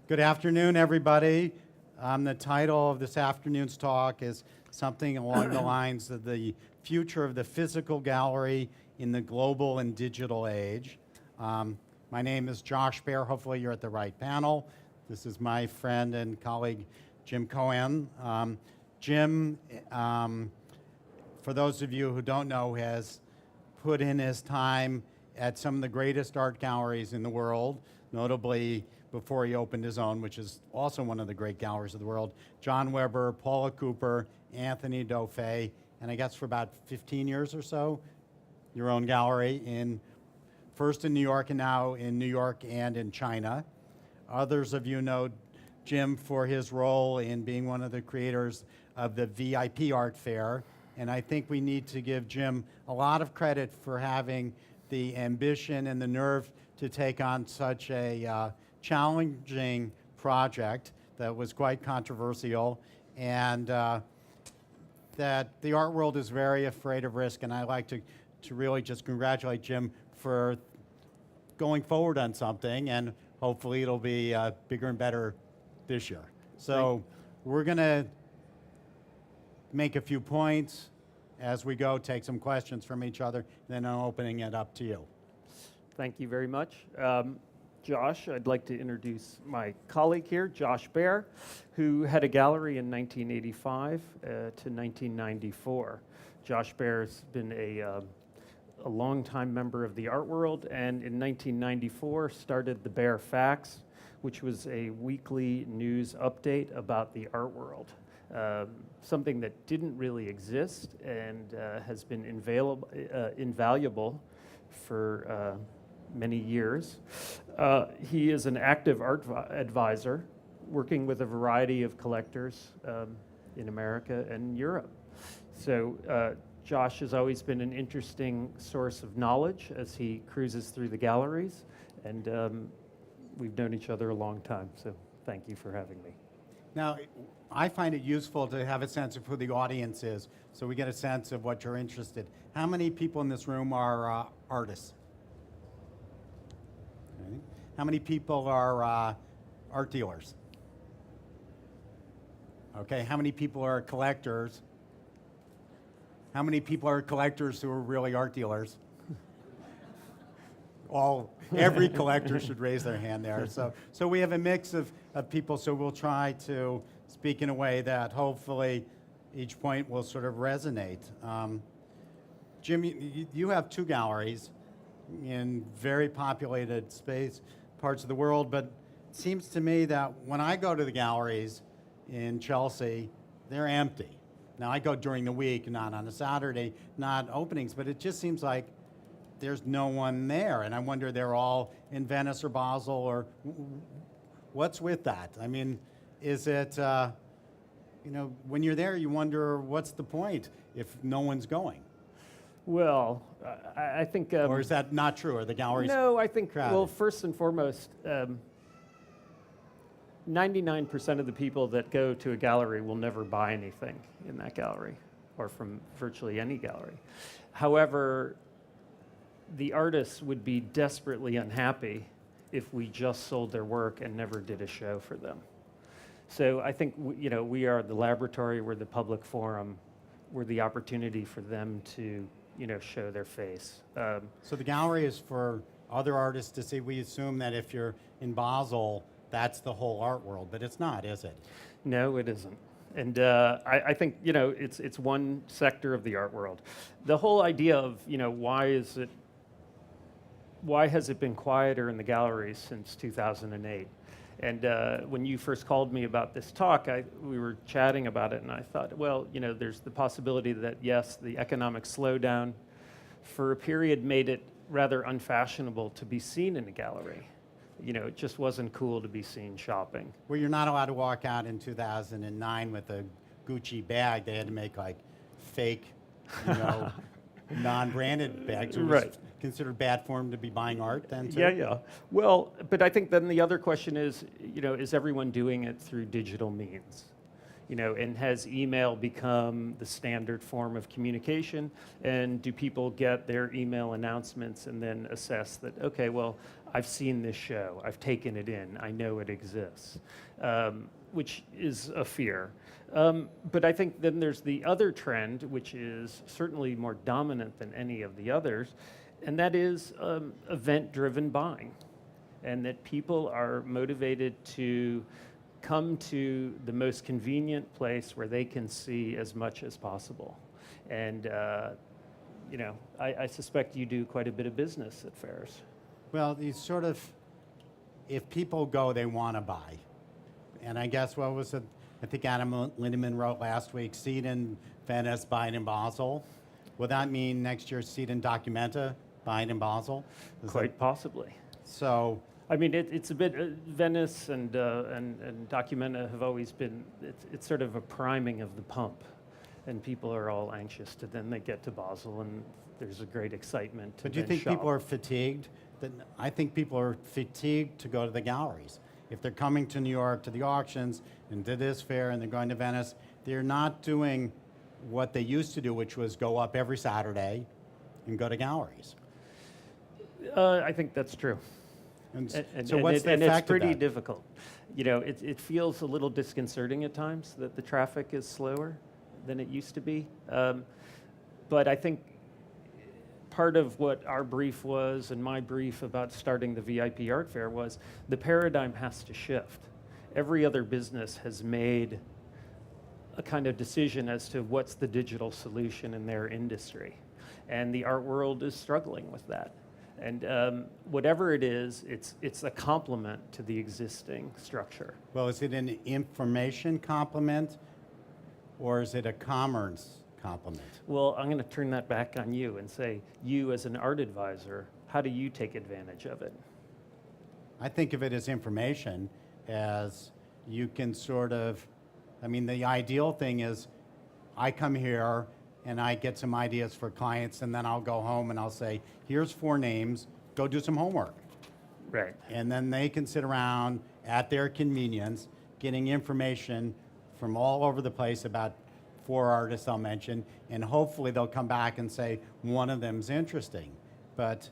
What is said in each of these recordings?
Good afternoon, everybody. The title of this afternoon's talk is something along the lines of the future of the physical gallery in the global and digital age. My name is Josh Baer. Hopefully you're at the right panel. This is my friend and colleague, Jim Cohan. Jim, for those of you who don't know, has put in his time at some of the greatest art galleries in the world, notably before he opened his own, which is also one of the great galleries of the world, John Weber, Paula Cooper, Anthony Dauphin, and I guess for about 15 years or so, your own gallery, first in New York and now in New York and in China. Others of you know Jim for his role in being one of the creators of the VIP Art Fair, and I think we need to give Jim a lot of credit for having the ambition and the nerve to take on such a challenging project that was quite controversial, and that the art world is very afraid of risk, and I like to really just congratulate Jim for going forward on something, and hopefully it'll be bigger and better this year. So we're gonna make a few points as we go, take some questions from each other, then I'm opening it up to you. Thank you very much. Josh, I'd like to introduce my colleague here, Josh Baer, who had a gallery in 1985 to 1994. Josh Baer's been a longtime member of the art world, and in 1994 started the Baer Faxt, which was a weekly news update about the art world. Something that didn't really exist and has been invaluable for many years. He is an active art advisor working with a variety of collectors in America and Europe. So Josh has always been an interesting source of knowledge as he cruises through the galleries, and we've known each other a long time, so thank you for having me. Now, I find it useful to have a sense of who the audience is, so we get a sense of what you're interested. How many people in this room are artists? Okay. How many people are art dealers? Okay, how many people are collectors? How many people are collectors who are really art dealers? Every collector should raise their hand there. So we have a mix of people, so we'll try to speak in a way that hopefully each point will sort of resonate. Jim, you have two galleries in very populated parts of the world, but it seems to me that when I go to the galleries in Chelsea, they're empty. Now I go during the week, not on a Saturday, not openings, but it just seems like there's no one there, and I wonder they're all in Venice or Basel, or what's with that? I mean, is it, when you're there, you wonder what's the point if no one's going? Well, I think... or is that not true? Are the galleries No, I think, crowded? Well, first and foremost, 99% of the people that go to a gallery will never buy anything in that gallery, or from virtually any gallery. However, the artists would be desperately unhappy if we just sold their work and never did a show for them. So I think we are the laboratory, we're the public forum, we're the opportunity for them to show their face. So the gallery is for other artists to see. We assume that if you're in Basel, that's the whole art world, but it's not, is it? No, it isn't. And I think it's one sector of the art world. The whole idea of why has it been quieter in the galleries since 2008? And when you first called me about this talk, we were chatting about it, and I thought, well, there's the possibility that, yes, the economic slowdown for a period made it rather unfashionable to be seen in a gallery. It just wasn't cool to be seen shopping. Well, you're not allowed to walk out in 2009 with a Gucci bag. They had to make like fake, non-branded bags. It was considered bad form to be buying art then too? Yeah. Well, but I think then the other question is, is everyone doing it through digital means? And has email become the standard form of communication? And do people get their email announcements and then assess that, okay, well, I've seen this show, I've taken it in, I know it exists, which is a fear. But I think then there's the other trend, which is certainly more dominant than any of the others, and that is event-driven buying, and that people are motivated to come to the most convenient place where they can see as much as possible. And, I suspect you do quite a bit of business at fairs. Well, these sort of, if people go, they want to buy. And I guess what was it? I think Adam Lindemann wrote last week, seed in Venice, buying in Basel. Will that mean next year seed in Documenta, buying in Basel? Quite possibly. So, I mean, it's a bit, Venice and Documenta have always been, it's sort of a priming of the pump. And people are all anxious to then they get to Basel and there's a great excitement to but do you then think shop. people are fatigued? I think people are fatigued to go to the galleries. If they're coming to New York to the auctions and to this fair and they're going to Venice, they're not doing what they used to do, which was go up every Saturday and go to galleries. I think that's true. So what's the and effect it's pretty of that? difficult. It feels a little disconcerting at times that the traffic is slower than it used to be. But I think part of what our brief was and my brief about starting the VIP art fair was the paradigm has to shift. Every other business has made a kind of decision as to what's the digital solution in their industry. And the art world is struggling with that. And whatever it is, it's a complement to the existing structure. Well, is it an information complement or is it a commerce complement? Well, I'm going to turn that back on you and say, you as an art advisor, how do you take advantage of it? I think of it as information, as you can sort of, I mean, the ideal thing is I come here and I get some ideas for clients and then I'll go home and I'll say, here's 4 names, go do some homework. Right. And then they can sit around at their convenience getting information from all over the place about 4 artists I'll mention, and hopefully they'll come back and say one of them's interesting. But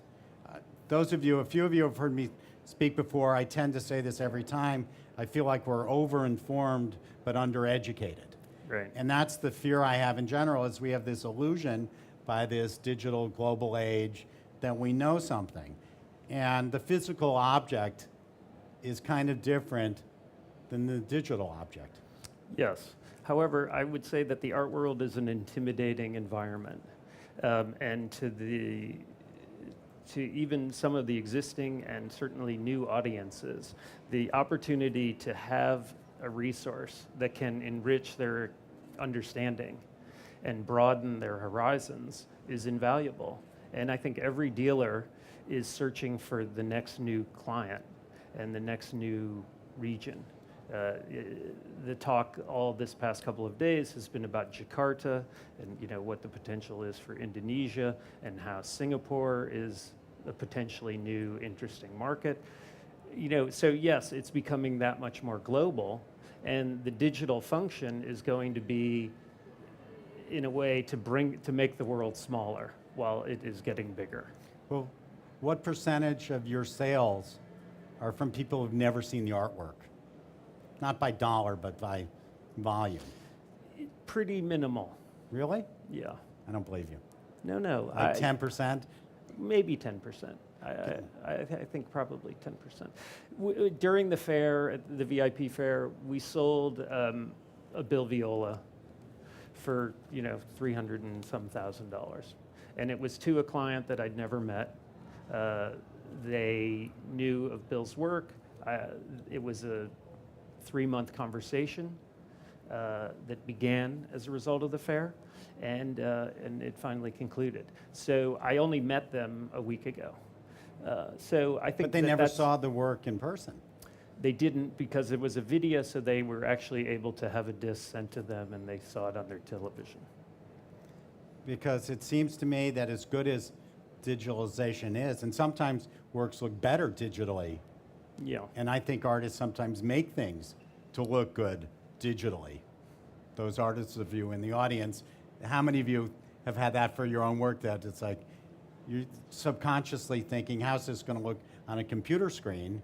those of you, a few of you have heard me speak before, I tend to say this every time, I feel like we're over-informed but undereducated. Right. And that's the fear I have in general, is we have this illusion by this digital global age that we know something. And the physical object is kind of different than the digital object. Yes. However, I would say that the art world is an intimidating environment. And to even some of the existing and certainly new audiences, the opportunity to have a resource that can enrich their understanding and broaden their horizons is invaluable. And I think every dealer is searching for the next new client and the next new region. The talk all this past couple of days has been about Jakarta and what the potential is for Indonesia and how Singapore is a potentially new interesting market. So yes, it's becoming that much more global, and the digital function is going to be in a way to make the world smaller while it is getting bigger. Well, what percentage of your sales are from people who've never seen the artwork? Not by dollar, but by volume. Pretty minimal. Really? Yeah. I don't believe you. No. Like 10%? Maybe 10%. I think probably 10%. During the fair, the VIP fair, we sold a Bill Viola for $300 and some thousand, and it was to a client that I'd never met. They knew of Bill's work. It was a 3-month conversation that began as a result of the fair, and it finally concluded. So I only met them a week ago. So I think But they never saw the work in person. They didn't, because it was a video, so they were actually able to have a disc sent to them and they saw it on their television. Because it seems to me that as good as digitalization is, and sometimes works look better digitally, Yeah. and I think artists sometimes make things to look good digitally. those artists of you in the audience, how many of you have had that for your own work, that it's like you're subconsciously thinking, how's this going to look on a computer screen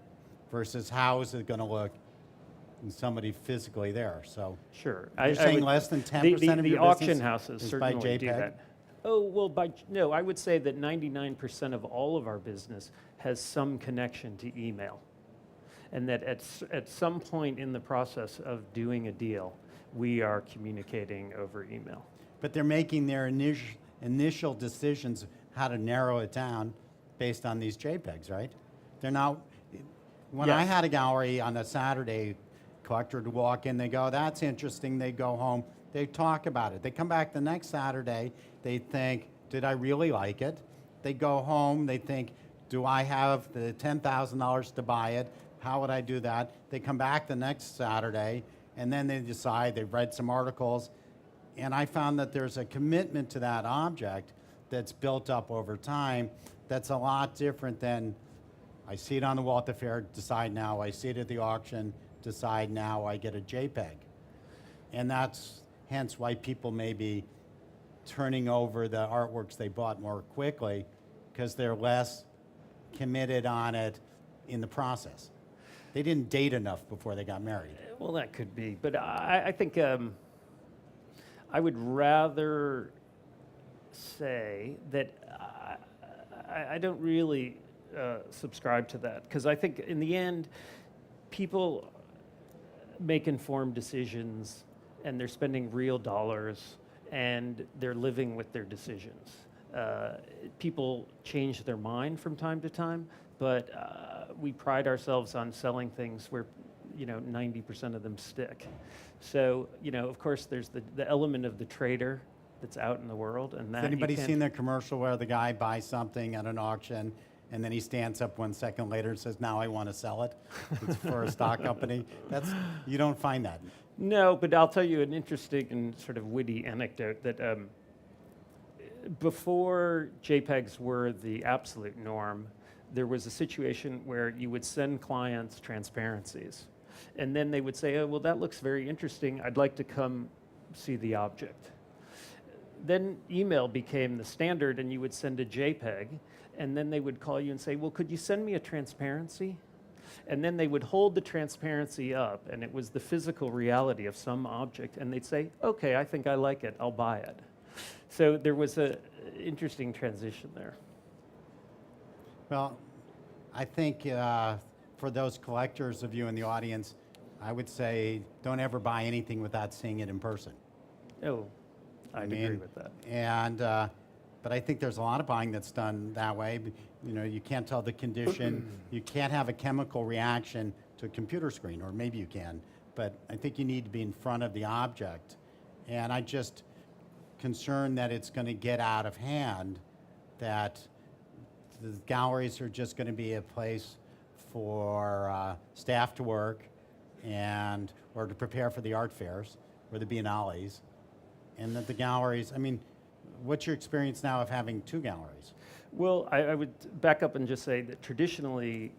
versus how is it going to look in somebody physically there? So Sure. you're saying less than 10% of the your auction business houses is by certainly do JPEG? that. Oh, well, no, I would say that 99% of all of our business has some connection to email. And that at some point in the process of doing a deal, we are communicating over email. But they're making their initial decisions how to narrow it down based on these JPEGs, right? They're not. When I Yes. had a gallery on a Saturday, collector would walk in, they go, that's interesting, they go home, they talk about it. They come back the next Saturday, they think, did I really like it? They go home, they think, do I have the $10,000 to buy it? How would I do that? They come back the next Saturday, and then they decide, they've read some articles, and I found that there's a commitment to that object that's built up over time that's a lot different than I see it on the wall at the fair, decide now. I see it at the auction, decide now. I get a JPEG. And that's hence why people may be turning over the artworks they bought more quickly, because they're less committed on it in the process. They didn't date enough before they got married. Well, that could be, but I think I would rather say that I don't really subscribe to that, because I think in the end, people make informed decisions and they're spending real dollars and they're living with their decisions. People change their mind from time to time, but we pride ourselves on selling things where 90% of them stick. So, of course, there's the element of the trader that's out in the world, and that Has anybody seen the commercial where the guy buys something at an auction and then he stands up 1 second later and says, now I want to sell it? It's for a stock company. You don't find that. No, but I'll tell you an interesting and sort of witty anecdote that before JPEGs were the absolute norm, there was a situation where you would send clients transparencies. And then they would say, oh, well, that looks very interesting. I'd like to come see the object. Then email became the standard, and you would send a JPEG, and then they would call you and say, well, could you send me a transparency? And then they would hold the transparency up, and it was the physical reality of some object, and they'd say, okay, I think I like it, I'll buy it. So there was an interesting transition there. Well, I think for those collectors of you in the audience, I would say don't ever buy anything without seeing it in person. Oh, I'd agree with that. And but I think there's a lot of buying that's done that way. You can't tell the condition. You can't have a chemical reaction to a computer screen, or maybe you can. But I think you need to be in front of the object. And I just concerned that it's going to get out of hand, that the galleries are just going to be a place for staff to work or to prepare for the art fairs or the biennales, and that the galleries, what's your experience now of having two galleries? Well, I would back up and just say that traditionally,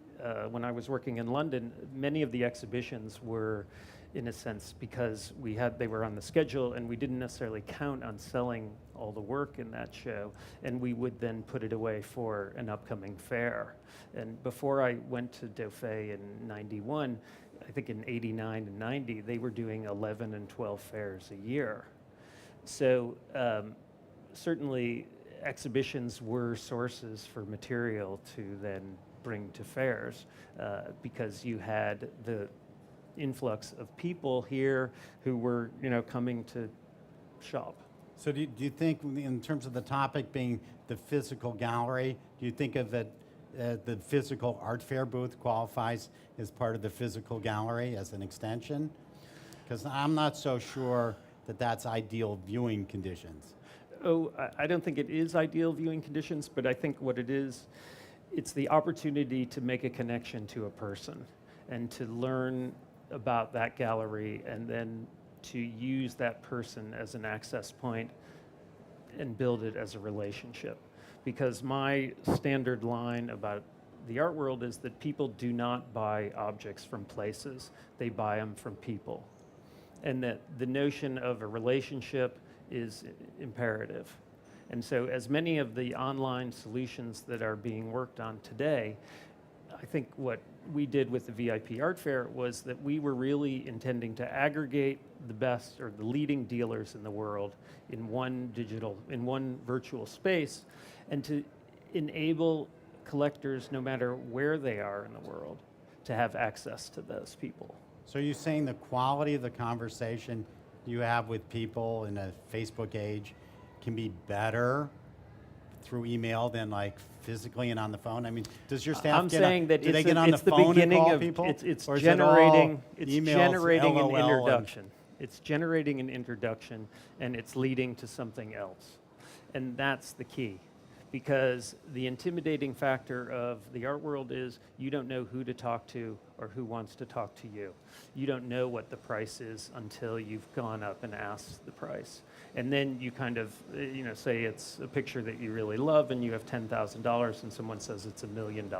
when I was working in London, many of the exhibitions were, in a sense, because they were on the schedule, and we didn't necessarily count on selling all the work in that show, and we would then put it away for an upcoming fair. And before I went to Dauphin in '91, I think in '89 and '90, they were doing 11 and 12 fairs a year. So certainly exhibitions were sources for material to then bring to fairs, because you had the influx of people here who were coming to shop. So do you think, in terms of the topic being the physical gallery, do you think of it, the physical art fair booth qualifies as part of the physical gallery as an extension? Because I'm not so sure that that's ideal viewing conditions. Oh, I don't think it is ideal viewing conditions, but I think what it is, it's the opportunity to make a connection to a person and to learn about that gallery, and then to use that person as an access point and build it as a relationship. Because my standard line about the art world is that people do not buy objects from places, they buy them from people. and that the notion of a relationship is imperative. And so as many of the online solutions that are being worked on today, I think what we did with the VIP Art Fair was that we were really intending to aggregate the best or the leading dealers in the world in one virtual space, and to enable collectors, no matter where they are in the world, to have access to those people. So you're saying the quality of the conversation you have with people in a Facebook age can be better through email than like physically and on the phone? I mean, does your staff I'm saying that do they get on it's the the phone beginning and call of people? it's Or is it all generating emails, an LOL, introduction. It's generating an introduction, and it's leading to something else, and that's the key. Because the intimidating factor of the art world is you don't know who to talk to or who wants to talk to you. You don't know what the price is until you've gone up and asked the price. And then you kind of, say it's a picture that you really love and you have $10,000 and someone says it's $1 million.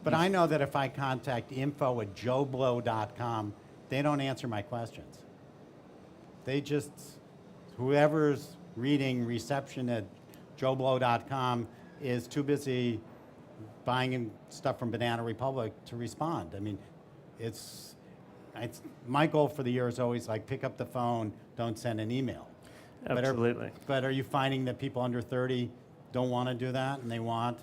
But I know that if I contact info@joeblow.com, they don't answer my questions. They just, whoever's reading reception at joeblow.com is too busy buying stuff from Banana Republic to respond. I mean, it's my goal for the year is always like pick up the phone, don't send an email. Absolutely. But are you finding that people under 30 don't want to do that, and they want?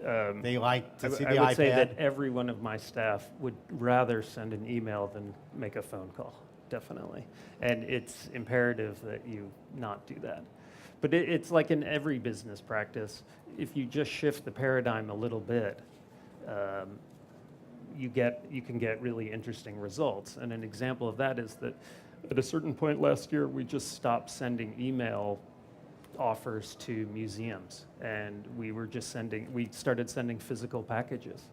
They like to see the iPad? I would say that every one of my staff would rather send an email than make a phone call, definitely. And it's imperative that you not do that. But it's like in every business practice, if you just shift the paradigm a little bit, you can get really interesting results. And an example of that is that at a certain point last year, we just stopped sending email offers to museums, and we started sending physical packages.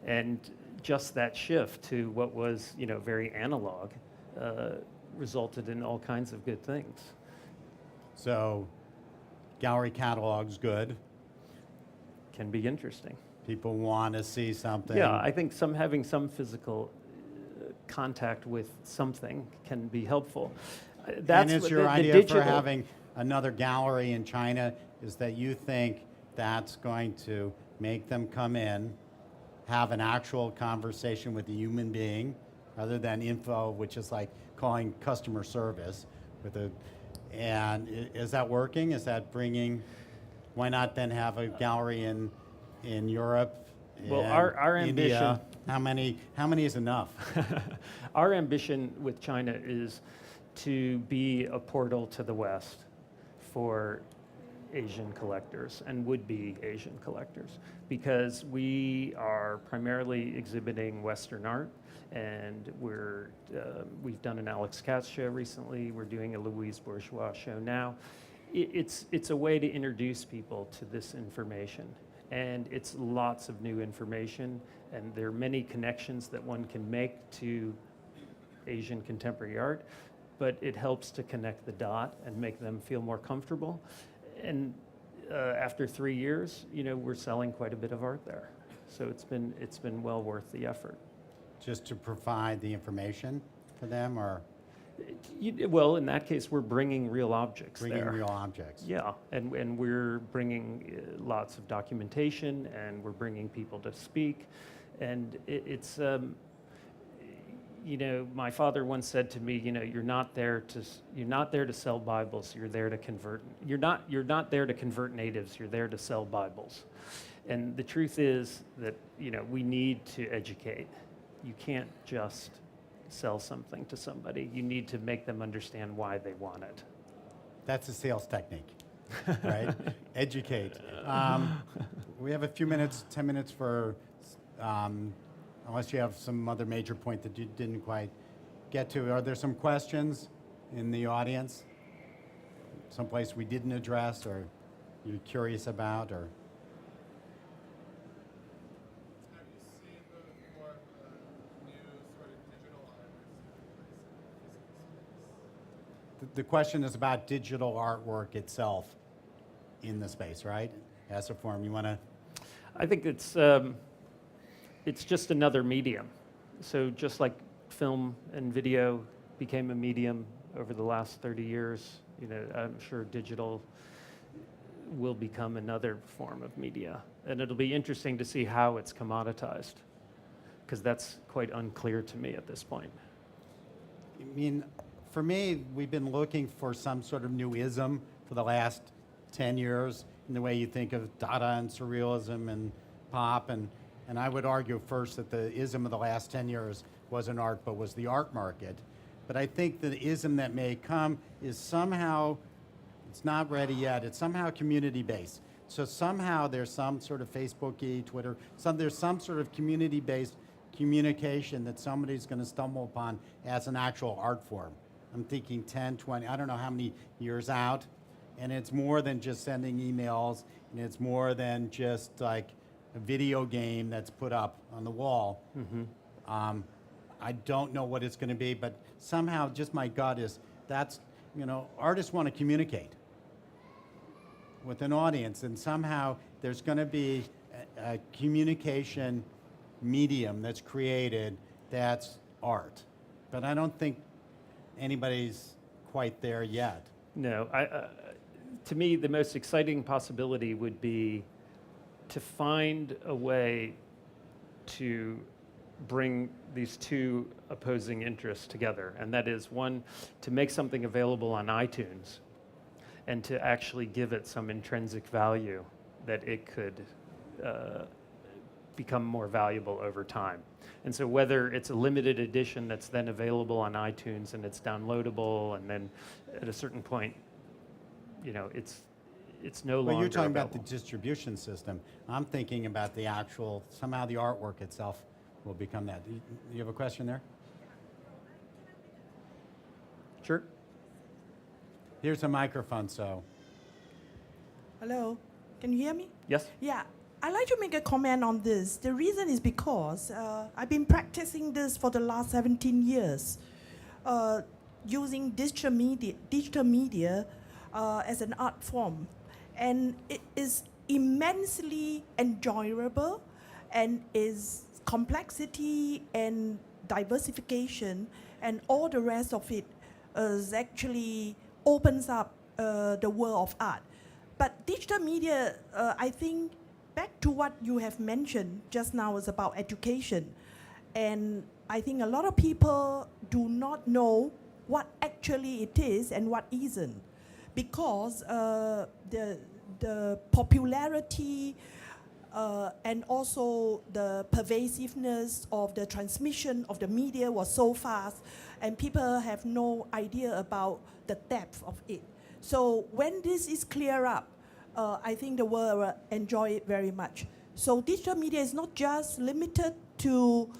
And just that shift to what was, very analog, resulted in all kinds of good things. So, gallery catalog's good. Can be interesting. People want to see something. Yeah, I think having some physical contact with something can be helpful. And it's your idea for having another gallery in China is that you think that's going to make them come in, have an actual conversation with a human being, rather than info, which is like calling customer service with a. And is that working? Is that bringing? Why not then have a gallery in Europe? Well, our India? ambition. How many is enough? Our ambition with China is to be a portal to the West for Asian collectors and would-be Asian collectors, because we are primarily exhibiting Western art, and we've done an Alex Katz show recently. We're doing a Louise Bourgeois show now. It's a way to introduce people to this information, and it's lots of new information, and there are many connections that one can make to Asian contemporary art, but it helps to connect the dot and make them feel more comfortable. And after 3 years, we're selling quite a bit of art there. So it's been well worth the effort. Just to provide the information for them, or? Well, in that case, we're bringing real objects there. Bringing real objects. Yeah, and we're bringing lots of documentation, and we're bringing people to speak. And it's, my father once said to me, you're not there to sell Bibles. You're there to convert. You're not there to convert natives. You're there to sell Bibles. And the truth is that we need to educate. You can't just sell something to somebody. You need to make them understand why they want it. That's a sales technique, right? Educate. We have a few minutes, 10 minutes for, unless you have some other major point that you didn't quite get to. Are there some questions in the audience? Someplace we didn't address or you're curious about, or? The question is about digital artwork itself in the space, right? As a form, you want to? I think it's just another medium. So just like film and video became a medium over the last 30 years. You know, I'm sure digital will become another form of media. And it'll be interesting to see how it's commoditized, because that's quite unclear to me at this point. I mean, for me, we've been looking for some sort of new ism for the last 10 years in the way you think of Dada and Surrealism and pop. And I would argue first that the ism of the last 10 years wasn't art, but was the art market. But I think the ism that may come is somehow, it's not ready yet, it's somehow community-based. So somehow there's some sort of Facebook-y, Twitter, there's some sort of community-based communication that somebody's going to stumble upon as an actual art form. I'm thinking 10, 20, I don't know how many years out. And it's more than just sending emails, and it's more than just like a video game that's put up on the wall. I don't know what it's going to be, but somehow just my gut is that's, you know, artists want to communicate with an audience, and somehow there's going to be a communication medium that's created that's art. But I don't think anybody's quite there yet. No, to me, the most exciting possibility would be to find a way to bring these two opposing interests together. And that is, one, to make something available on iTunes and to actually give it some intrinsic value that it could become more valuable over time. And so whether it's a limited edition that's then available on iTunes and it's downloadable, and then at a certain point, you know, it's no longer Well, you're talking available. about the distribution system. I'm thinking about the actual, somehow the artwork itself will become that. You have a question there? Sure. Here's a microphone, so. Hello, can you hear me? Yes? Yeah, I'd like to make a comment on this. The reason is because I've been practicing this for the last 17 years, using digital media as an art form. And it is immensely enjoyable, and is complexity and diversification and all the rest of it actually opens up the world of art. But digital media, I think, back to what you have mentioned just now, is about education. And I think a lot of people do not know what actually it is and what isn't, because the popularity and also the pervasiveness of the transmission of the media was so fast, and people have no idea about the depth of it. So when this is clear up, I think the world will enjoy it very much. So digital media is not just limited to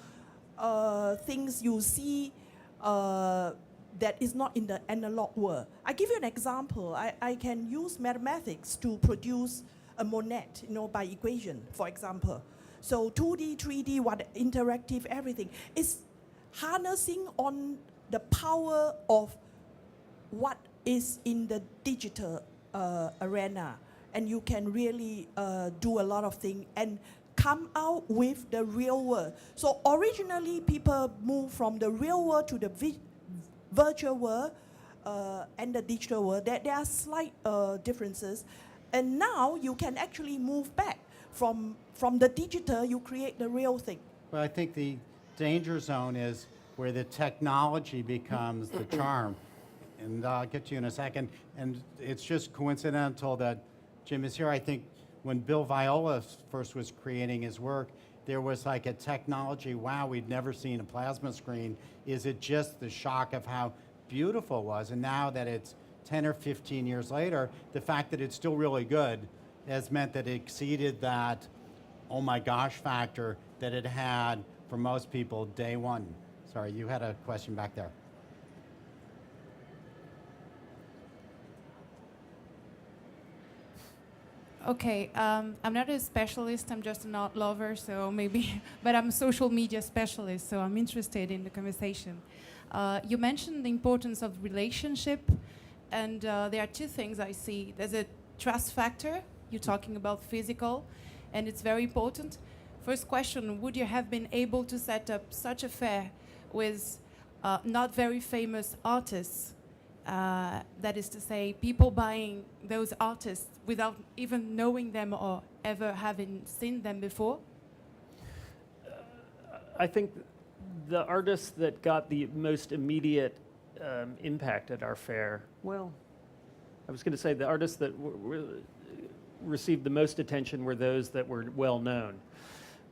things you see that is not in the analog world. I give you an example. I can use mathematics to produce a Monet, you know, by equation, for example. So 2D, 3D, what interactive, everything. It's harnessing on the power of what is in the digital arena. And you can really do a lot of things and come out with the real world. So originally, people moved from the real world to the virtual world and the digital world. There are slight differences. And now you can actually move back from the digital, you create the real thing. Well, I think the danger zone is where the technology becomes the charm. And I'll get to you in a second. And it's just coincidental that Jim is here. I think when Bill Viola first was creating his work, there was like a technology, wow, we'd never seen a plasma screen. Is it just the shock of how beautiful it was? And now that it's 10 or 15 years later, the fact that it's still really good has meant that it exceeded that oh my gosh factor that it had for most people day one. Sorry, you had a question back there. Okay, I'm not a specialist, I'm just an art lover, so maybe, but I'm a social media specialist, so I'm interested in the conversation. You mentioned the importance of relationship, and there are two things I see. There's a trust factor, you're talking about physical, and it's very important. First question, would you have been able to set up such a fair with not very famous artists. That is to say, people buying those artists without even knowing them or ever having seen them before? I think the artists that got the most immediate impact at our fair, well, I was going to say the artists that received the most attention were those that were well known.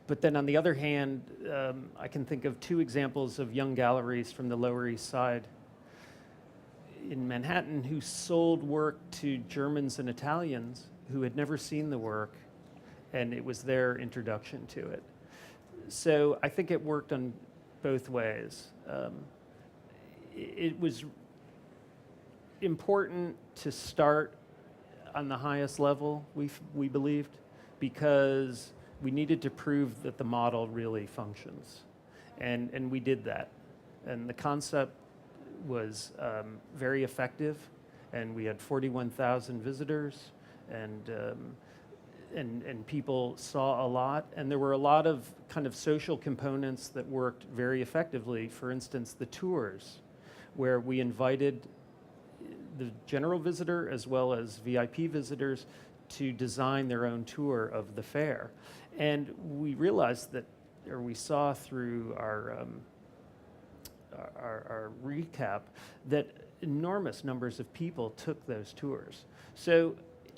But then on the other hand, I can think of two examples of young galleries from the Lower East Side in Manhattan who sold work to Germans and Italians who had never seen the work, and it was their introduction to it. So I think it worked on both ways. It was important to start on the highest level, we believed, because we needed to prove that the model really functions. And we did that. And the concept was very effective, and we had 41,000 visitors, and people saw a lot. And there were a lot of kind of social components that worked very effectively. For instance, the tours, where we invited the general visitor as well as VIP visitors to design their own tour of the fair. And we realized that, or we saw through our recap, that enormous numbers of people took those tours. So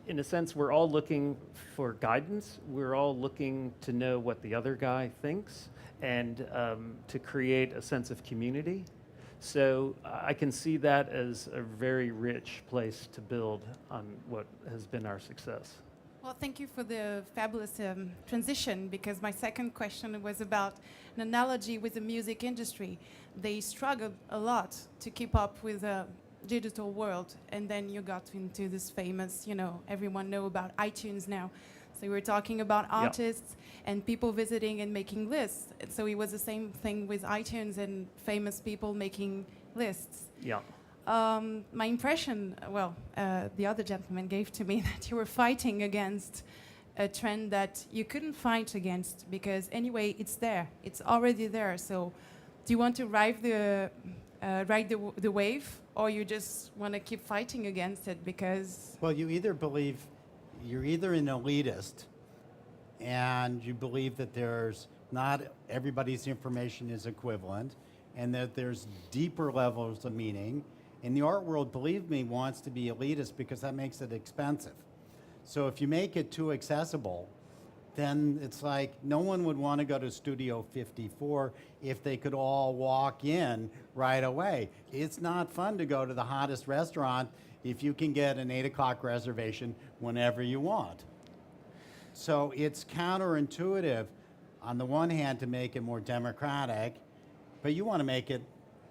in a sense, we're all looking for guidance. We're all looking to know what the other guy thinks, and to create a sense of community. So I can see that as a very rich place to build on what has been our success. Well, thank you for the fabulous transition, because my second question was about an analogy with the music industry. They struggled a lot to keep up with the digital world, and then you got into this famous, everyone know about iTunes now. So we were talking about artists and people visiting and making lists. So it was the same thing with iTunes and famous people making lists. Yeah. My impression, the other gentleman gave to me that you were fighting against a trend that you couldn't fight against, because anyway, it's there. It's already there. So do you want to ride the wave, or you just want to keep fighting against it? Because... Well, you either believe you're either an elitist and you believe that there's not everybody's information is equivalent, and that there's deeper levels of meaning. And the art world, believe me, wants to be elitist because that makes it expensive. So if you make it too accessible, then it's like no one would want to go to Studio 54 if they could all walk in right away. It's not fun to go to the hottest restaurant if you can get an 8 o'clock reservation whenever you want. So it's counterintuitive on the one hand to make it more democratic, but you want to make it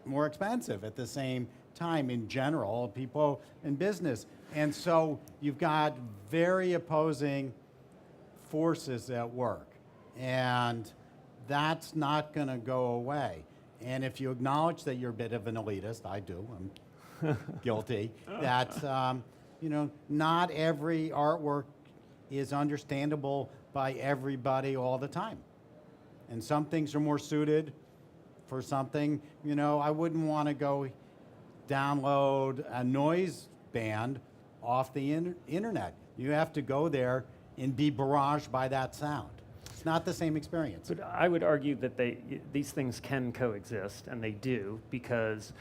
more expensive at the same time in general, people in business. And so you've got very opposing forces at work, and that's not going to go away. And if you acknowledge that you're a bit of an elitist, I do, I'm guilty, that not every artwork is understandable by everybody all the time. And some things are more suited for something. I wouldn't want to go download a noise band off the internet. You have to go there and be barraged by that sound. It's not the same experience. But I would argue that these things can coexist, and they do, because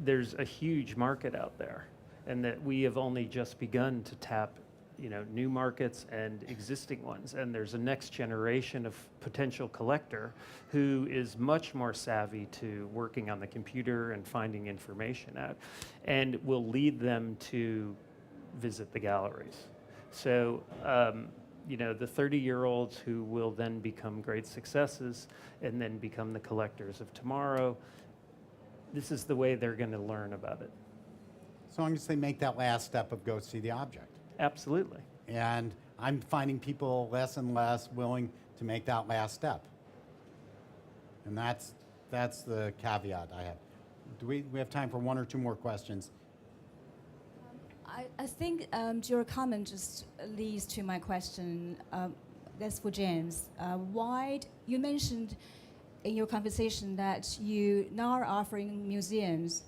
there's a huge market out there, and that we have only just begun to tap new markets and existing ones. And there's a next generation of potential collector who is much more savvy to working on the computer and finding information out, and will lead them to visit the galleries. So, the 30-year-olds who will then become great successes and then become the collectors of tomorrow, this is the way they're going to learn about it. As long as they make that last step of go see the object. Absolutely. And I'm finding people less and less willing to make that last step. And that's the caveat I have. Do we have time for one or two more questions? I think your comment just leads to my question. That's for James. Why you mentioned in your conversation that you now are offering museums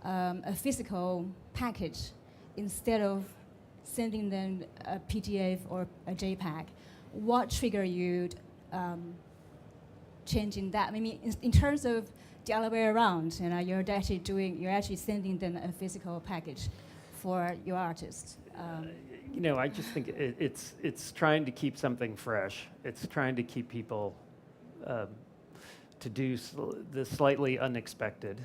a physical package instead of sending them a PDF or a JPEG. What triggered you changing that? I mean, in terms of the other way around, you're actually sending them a physical package for your artists. I just think it's trying to keep something fresh. It's trying to keep people to do the slightly unexpected.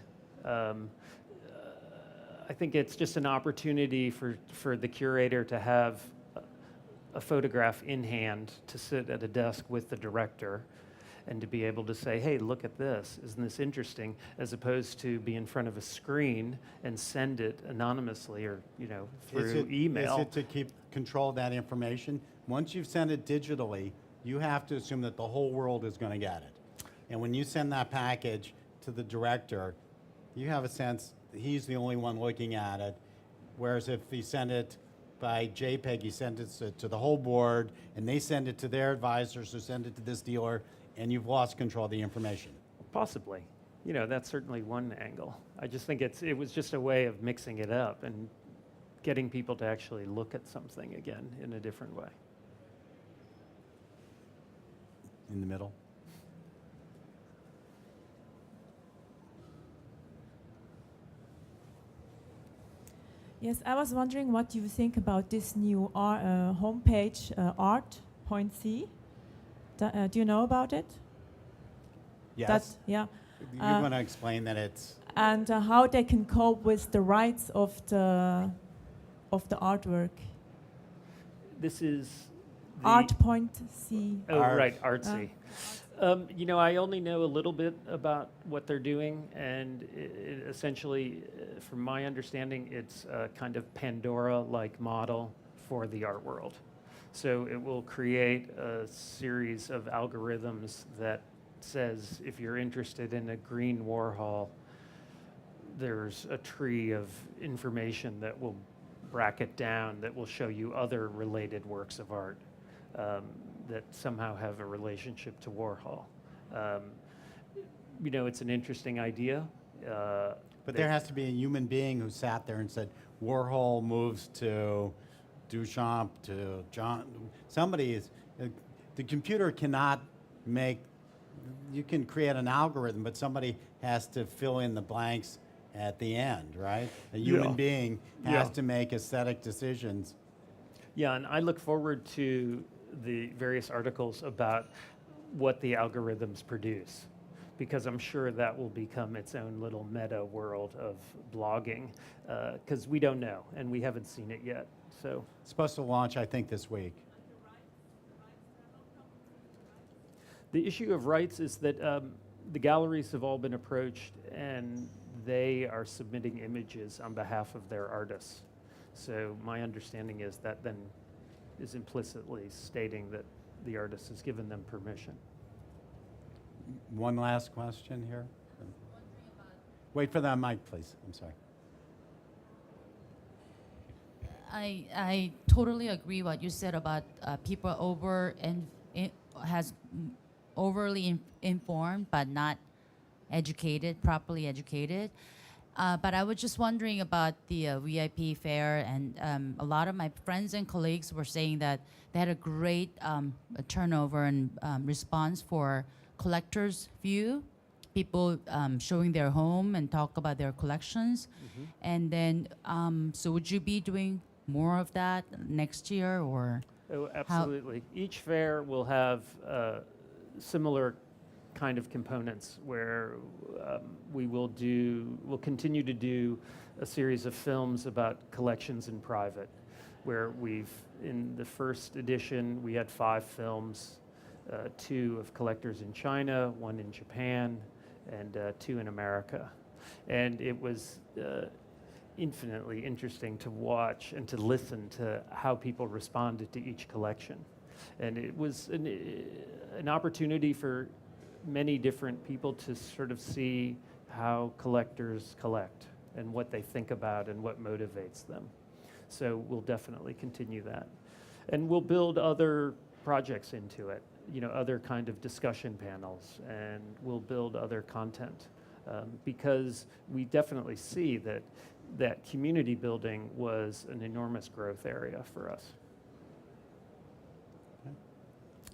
I think it's just an opportunity for the curator to have a photograph in hand, to sit at a desk with the director, and to be able to say, hey, look at this, isn't this interesting, as opposed to be in front of a screen and send it anonymously or through email. Is it to keep control of that information? Once you've sent it digitally, you have to assume that the whole world is going to get it. And when you send that package to the director, you have a sense he's the only one looking at it, whereas if he sent it by JPEG, he sent it to the whole board, and they send it to their advisors who send it to this dealer, and you've lost control of the information. Possibly. That's certainly one angle. I just think it was just a way of mixing it up and getting people to actually look at something again in a different way. In the middle. Yes, I was wondering what you think about this new homepage, art.c. Do you know about it? Yes. Yeah. You're going to explain that it's... And how they can cope with the rights of the artwork. This is the Art.c. Oh, Art. right, artsy. I only know a little bit about what they're doing, and essentially, from my understanding, it's a kind of Pandora-like model for the art world. So it will create a series of algorithms that says if you're interested in a green Warhol, there's a tree of information that will bracket down that will show you other related works of art that somehow have a relationship to Warhol. It's an interesting idea. But there has to be a human being who sat there and said, Warhol moves to Duchamp, to John. Somebody is, the computer cannot make, you can create an algorithm, but somebody has to fill in the blanks at the end, right? A human being has to make aesthetic decisions. Yeah, and I look forward to the various articles about what the algorithms produce, because I'm sure that will become its own little meta world of blogging, because we don't know, and we haven't seen it yet. So It's supposed to launch, I think, this week. the issue of rights is that the galleries have all been approached, and they are submitting images on behalf of their artists. So my understanding is that then is implicitly stating that the artist has given them permission. One last question here. Wait for that mic, please. I'm sorry. I totally agree what you said about people overly informed but not educated, properly educated. But I was just wondering about the VIP fair, and a lot of my friends and colleagues were saying that they had a great turnover and response for collectors' view, people showing their home and talk about their collections. And then, so would you be doing more of that next year, or? Oh, absolutely. Each fair will have similar kind of components where we'll continue to do a series of films about collections in private, where in the first edition, we had 5 films, 2 of collectors in China, 1 in Japan, and 2 in America. And it was infinitely interesting to watch and to listen to how people responded to each collection. And it was an opportunity for many different people to sort of see how collectors collect and what they think about and what motivates them. So we'll definitely continue that. And we'll build other projects into it, other kind of discussion panels, and we'll build other content. Because we definitely see that community building was an enormous growth area for us. Okay.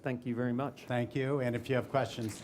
Thank you very much. Thank you. And if you have questions,